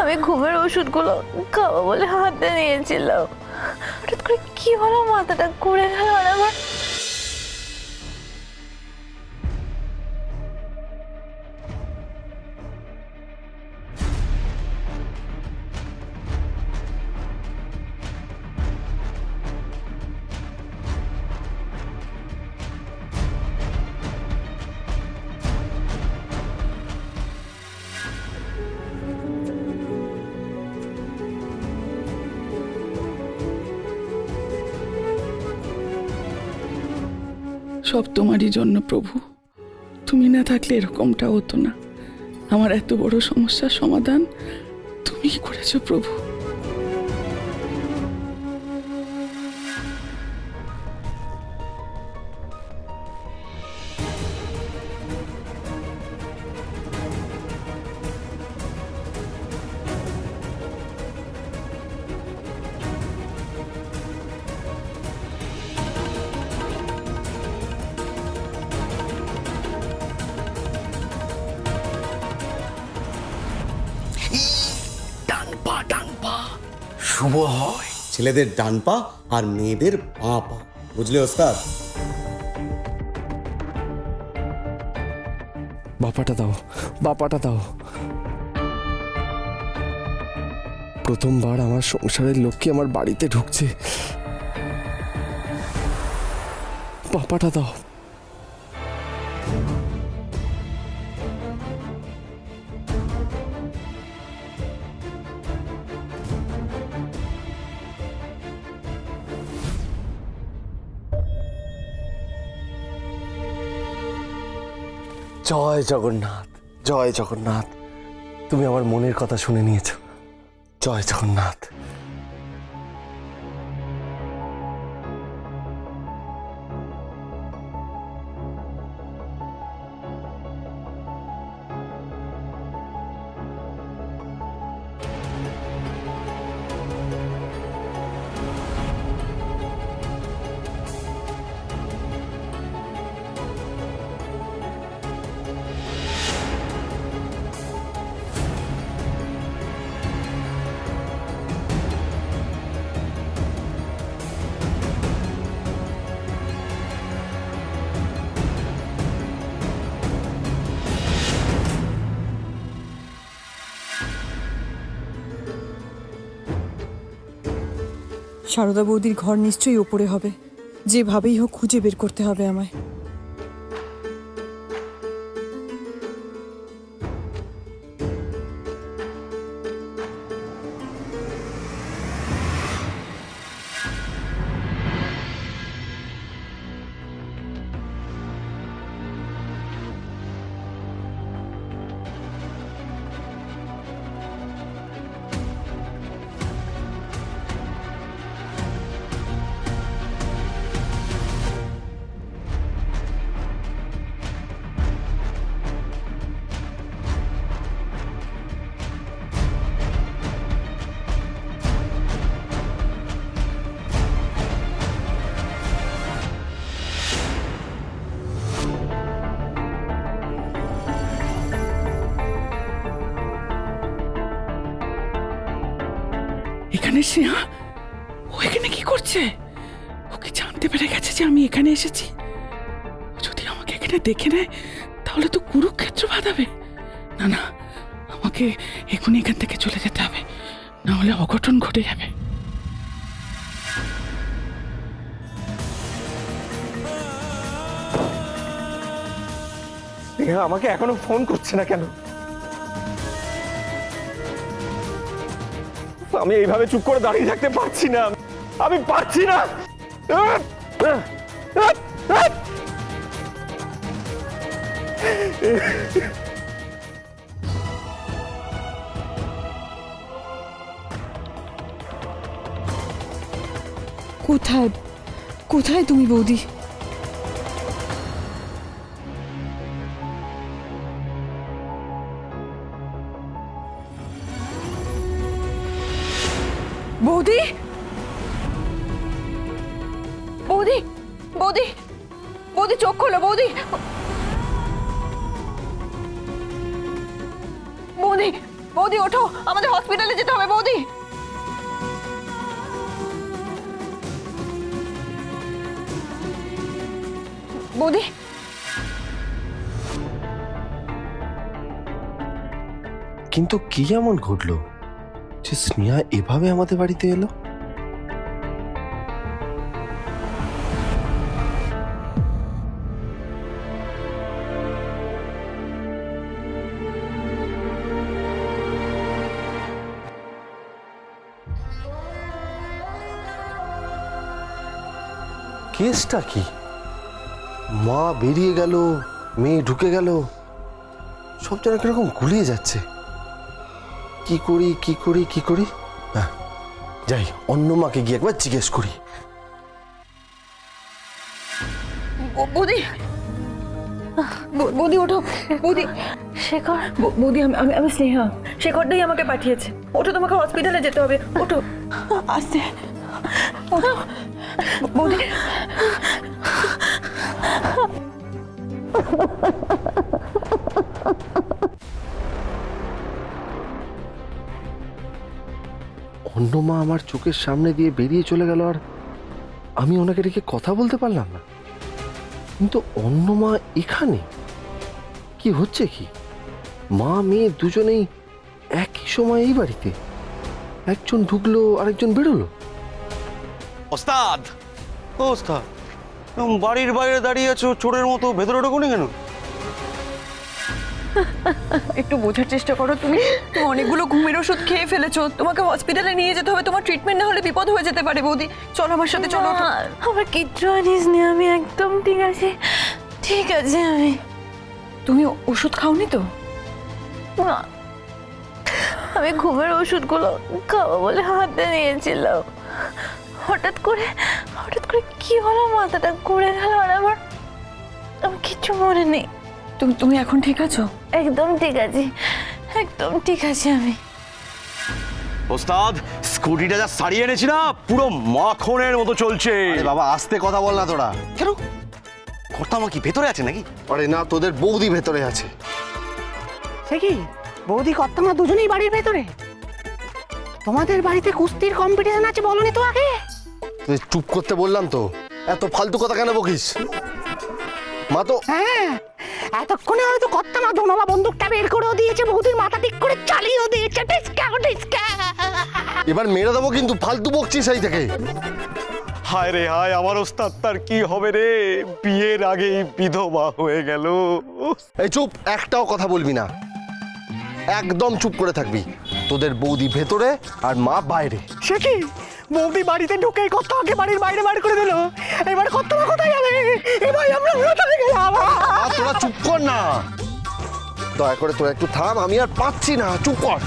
আমি ঘুমের ওষুধগুলো খাবো বলে হাতে নিয়েছিলাম, হঠাৎ করে কি হলো, মাথাটা ঘুরে গেল আর আমার সব তোমারই জন্য প্রভু, তুমি না থাকলে এরকমটা হতো না। আমার এত বড় সমস্যার সমাধান তুমি করেছো প্রভু। ডান পা শুভ হয়। ছেলেদের ডান পা আর মেয়েদের বাঁ পা, বুঝলে ওস্তাদ? বাপাটা দাও, বাপাটা দাও। প্রথমবার আমার সংসারের লক্ষ্মী আমার বাড়িতে ঢুকছে। বাপাটা দাও। জয় জগন্নাথ, জয় জগন্নাথ। তুমি আমার মনের কথা শুনে নিয়েছ। জয় জগন্নাথ। সারদা বৌদির ঘর নিশ্চয়ই ওপরে হবে, যেভাবেই হোক খুঁজে বের করতে হবে আমায়। এখানে স্নেহা, ও এখানে কি করছে? ওকে জানতে পেরে গেছে যে আমি এখানে এসেছি। যদি আমাকে এখানে দেখে নেয় তাহলে তো কুরুক্ষেত্র বাঁধাবে। না না, আমাকে এখনই এখান থেকে চলে যেতে হবে, না হলে অঘটন ঘটে যাবে। আমাকে এখনো ফোন করছে না কেন? আমি এইভাবে চুপ করে দাঁড়িয়ে থাকতে পারছি না, আমি পারছি না। কোথায় কোথায় তুমি বৌদি? বৌদি, বৌদি, বৌদি, বৌদি চোখ খোলো বৌদি, বৌদি, বৌদি ওঠো, আমাদের হসপিটালে যেতে হবে বৌদি। বৌদি কিন্তু কি এমন ঘটলো যে স্নেহা এভাবে আমাদের বাড়িতে এলো? কেসটা কি? মা বেরিয়ে গেল, মেয়ে ঢুকে গেল, সব যেন কিরকম গুলিয়ে যাচ্ছে। কি করি কি করি কি করি? হ্যাঁ, যাই অন্য মাকে গিয়ে একবার জিজ্ঞেস করি। বৌদি বৌদি ওঠো বৌদি। শেখর, বৌদি আমি আমি আমি স্নেহা, শেখরটাই আমাকে পাঠিয়েছে। ওঠো, তোমাকে হসপিটালে যেতে হবে। ওঠো আস্তে। ওঠো বৌদি। অন্য মা আমার চোখের সামনে দিয়ে বেরিয়ে চলে গেল, আর আমি ওনাকে রেখে কথা বলতে পারলাম না। কিন্তু অন্য মা এখানে কি হচ্ছে? কি মা মেয়ে দুজনেই একই সময় এই বাড়িতে? একজন ঢুকলো আরেকজন বেরোলো। ওস্তাদ, ও ওস্তাদ, বাড়ির বাইরে দাঁড়িয়ে আছো চোরের মতো, ভেতরে ঢোকোনি কেন? একটু বোঝার চেষ্টা করো। তুমি অনেকগুলো ঘুমের ওষুধ খেয়ে ফেলেছো, তোমাকে হসপিটালে নিয়ে যেতে হবে। তোমার ট্রিটমেন্ট না হলে বিপদ হয়ে যেতে পারে। বৌদি চলো আমার সাথে, চলো। ওঠো। আমার কিচ্ছু আনিস নি, আমি একদম ঠিক আছি। ঠিক আছে আমি। তুমি ওষুধ খাওনি তো? না, আমি ঘুমের ওষুধগুলো খাবো বলে হাতে নিয়েছিলাম। হঠাৎ করে কি হলো, মাথাটা ঘুরে গেল, আর আমার কিচ্ছু মনে নেই। তুমি এখন ঠিক আছো? একদম ঠিক আছি, একদম ঠিক আছে আমি। ওস্তাদ, স্কুটিটা যা সারিয়ে এনেছি না, পুরো মাখনের মতো চলছে। আরে বাবা আস্তে কথা বল না তোরা। কেন? কর্তামা কি ভেতরে আছে নাকি? আরে না, তোদের বৌদি ভেতরে আছে। সে কি বৌদি কর্তামা দুজনেই বাড়ির ভেতরে? তোমাদের বাড়িতে কুস্তির কম্পিটিশন আছে বলনি তো আগে? তুই চুপ করতে বললাম তো, এত ফালতু কথা কেন বকিস? মা তো হ্যাঁ, এতক্ষণে হয়তো কর্তামা ধনবা বন্দুকটা বের করেও দিয়েছে, বৌদির মাথা ঠিক করে চালিয়েও দিয়েছে। টিসকা টিসকা। এবার মেরে দেবো কিন্তু, ফালতু বকছিস এই থেকে। হায় রে হায়, আমার ওস্তাদ তার কি হবে রে? বিয়ের আগেই বিধবা হয়ে গেল। এই চুপ, একটাও কথা বলবি না, একদম চুপ করে থাকবি। তোদের বৌদি ভেতরে আর মা বাইরে। সে কি বৌদি বাড়িতে ঢুকেই কর্তামাকে বাড়ির বাইরে বার করে দিল। এবার কর্তামা কোথায় যাবে? এবার আমরা কোথায় গেলাম? আর তোরা চুপ কর না, দয়া করে তোরা একটু থাম, আমি আর পাচ্ছি না, চুপ কর।